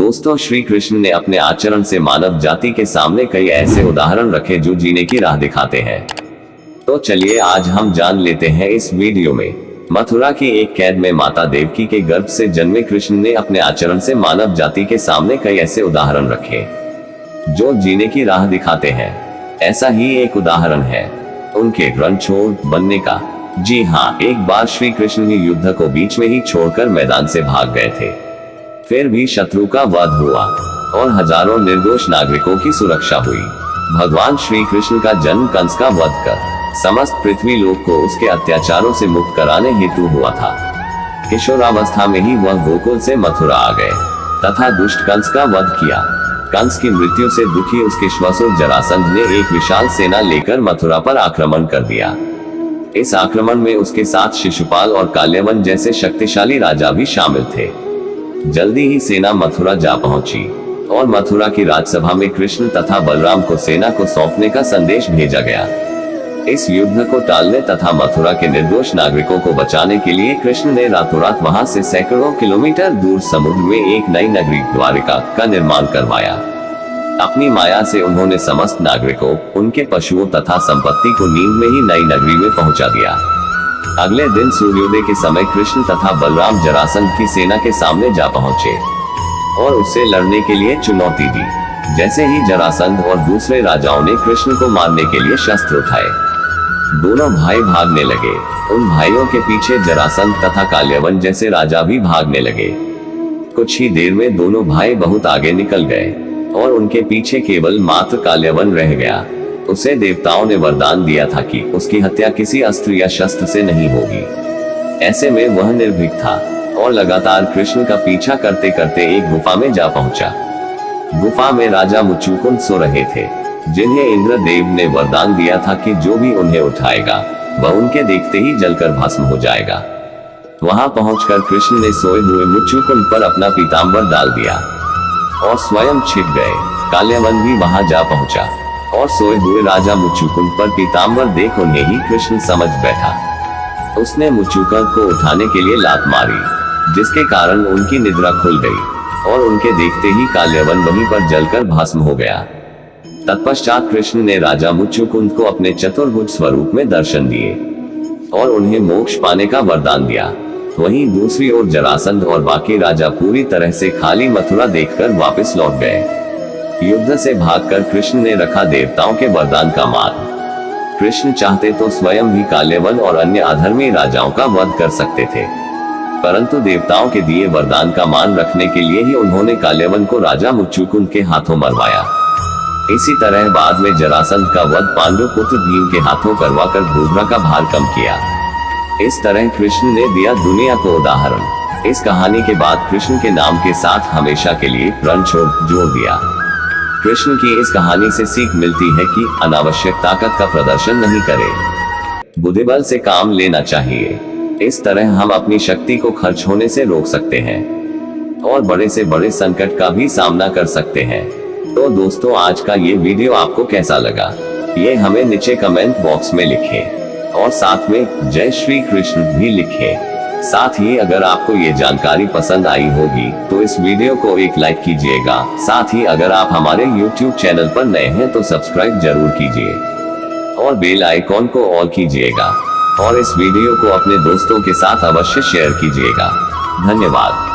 दोस्तों, श्री कृष्ण ने अपने आचरण से मानव जाति के सामने कई ऐसे उदाहरण रखे जो जीने की राह दिखाते हैं। तो चलिए आज हम जान लेते हैं इस वीडियो में। मथुरा की एक कैद में माता देवकी के गर्भ से जन्मे कृष्ण ने अपने आचरण से मानव जाति के सामने कई ऐसे उदाहरण रखे जो जीने की राह दिखाते हैं। ऐसा ही एक उदाहरण है उनके रणछोड़ बनने का। जी हाँ, एक बार श्री कृष्ण ही युद्ध को बीच में ही छोड़कर मैदान से भाग गए थे। फिर भी शत्रु का वध हुआ और हजारों निर्दोष नागरिकों की सुरक्षा हुई। भगवान श्री कृष्ण का जन्म कंस का वध कर समस्त पृथ्वी लोक को उसके अत्याचारों से मुक्त कराने हेतु हुआ था। किशोरावस्था में ही वह गोकुल से मथुरा आ गए तथा दुष्ट कंस का वध किया। कंस की मृत्यु से दुखी उसके श्वसुर जरासंध ने एक विशाल सेना लेकर मथुरा पर आक्रमण कर दिया। इस आक्रमण में उसके साथ शिशुपाल और काल्यवन जैसे शक्तिशाली राजा भी शामिल थे। जल्दी ही सेना मथुरा जा पहुंची और मथुरा की राजसभा में कृष्ण तथा बलराम को सेना को सौंपने का संदेश भेजा गया। इस युद्ध को टालने तथा मथुरा के निर्दोष नागरिकों को बचाने के लिए कृष्ण ने रातों रात वहां से सैकड़ों किलोमीटर दूर समुद्र में एक नई नगरी द्वारिका का निर्माण करवाया। अपनी माया से उन्होंने समस्त नागरिकों, उनके पशुओं तथा संपत्ति को नींद में ही नई नगरी में पहुंचा दिया। अगले दिन सूर्योदय के समय कृष्ण तथा बलराम जरासंध की सेना के सामने जा पहुंचे और उससे लड़ने के लिए चुनौती दी। जैसे ही जरासंध और दूसरे राजाओं ने कृष्ण को मारने के लिए शस्त्र उठाए, दोनों भाई भागने लगे। उन भाइयों के पीछे जरासंध तथा काल्यवन जैसे राजा भी भागने लगे। कुछ ही देर में दोनों भाई बहुत आगे निकल गए और उनके पीछे केवल मात्र काल्यवन रह गया। उसे देवताओं ने वरदान दिया था कि उसकी हत्या किसी अस्त्र या शस्त्र से नहीं होगी। ऐसे में वह निर्भीक था और लगातार कृष्ण का पीछा करते करते एक गुफा में जा पहुंचा। गुफा में राजा मुचुकुंद सो रहे थे, जिन्हें इंद्रदेव ने वरदान दिया था कि जो भी उन्हें उठाएगा वह उनके देखते ही जलकर भस्म हो जाएगा। वहां पहुंचकर कृष्ण ने सोए हुए मुचुकुंद पर अपना पीतांबर डाल दिया और स्वयं छिप गए। काल्यवन भी वहां जा पहुंचा और सोए हुए राजा मुचुकुंद पर पीतांबर देख उन्हें ही कृष्ण समझ बैठा। उसने मुचुकुंद को उठाने के लिए लात मारी, जिसके कारण उनकी निद्रा खुल गई और उनके देखते ही काल्यवन वहीं पर जलकर भस्म हो गया। तत्पश्चात कृष्ण ने राजा मुचुकुंद को अपने चतुर्भुज स्वरूप में दर्शन दिए और उन्हें मोक्ष पाने का वरदान दिया। वहीं दूसरी ओर जरासंध और बाकी राजा पूरी तरह से खाली मथुरा देखकर वापस लौट गए। युद्ध से भागकर कृष्ण ने रखा देवताओं के वरदान का मार्ग। कृष्ण चाहते तो स्वयं भी काल्यवन और अन्य अधर्मी राजाओं का वध कर सकते थे, परंतु देवताओं के दिए वरदान का मान रखने के लिए ही उन्होंने काल्यवन को राजा मुचुकुंद के हाथों मरवाया। इसी तरह बाद में जरासंध का वध पांडु पुत्र भीम के हाथों करवाकर भूद्रा का भार कम किया। इस तरह कृष्ण ने दिया दुनिया को उदाहरण। इस कहानी के बाद कृष्ण के नाम के साथ हमेशा के लिए रणछोड़ जोड़ दिया। कृष्ण की इस कहानी से सीख मिलती है कि अनावश्यक ताकत का प्रदर्शन नहीं करें, बुद्धिबल से काम लेना चाहिए। इस तरह हम अपनी शक्ति को खर्च होने से रोक सकते हैं और बड़े से बड़े संकट का भी सामना कर सकते हैं। तो दोस्तों, आज का ये वीडियो आपको कैसा लगा, ये हमें नीचे कमेंट बॉक्स में लिखें और साथ में जय श्री कृष्ण भी लिखें। साथ ही अगर आपको ये जानकारी पसंद आई होगी तो इस वीडियो को एक लाइक कीजिएगा। साथ ही अगर आप हमारे YouTube चैनल पर नए हैं तो सब्सक्राइब जरूर कीजिए और बेल आइकॉन को ऑल कीजिएगा और इस वीडियो को अपने दोस्तों के साथ अवश्य शेयर कीजिएगा। धन्यवाद।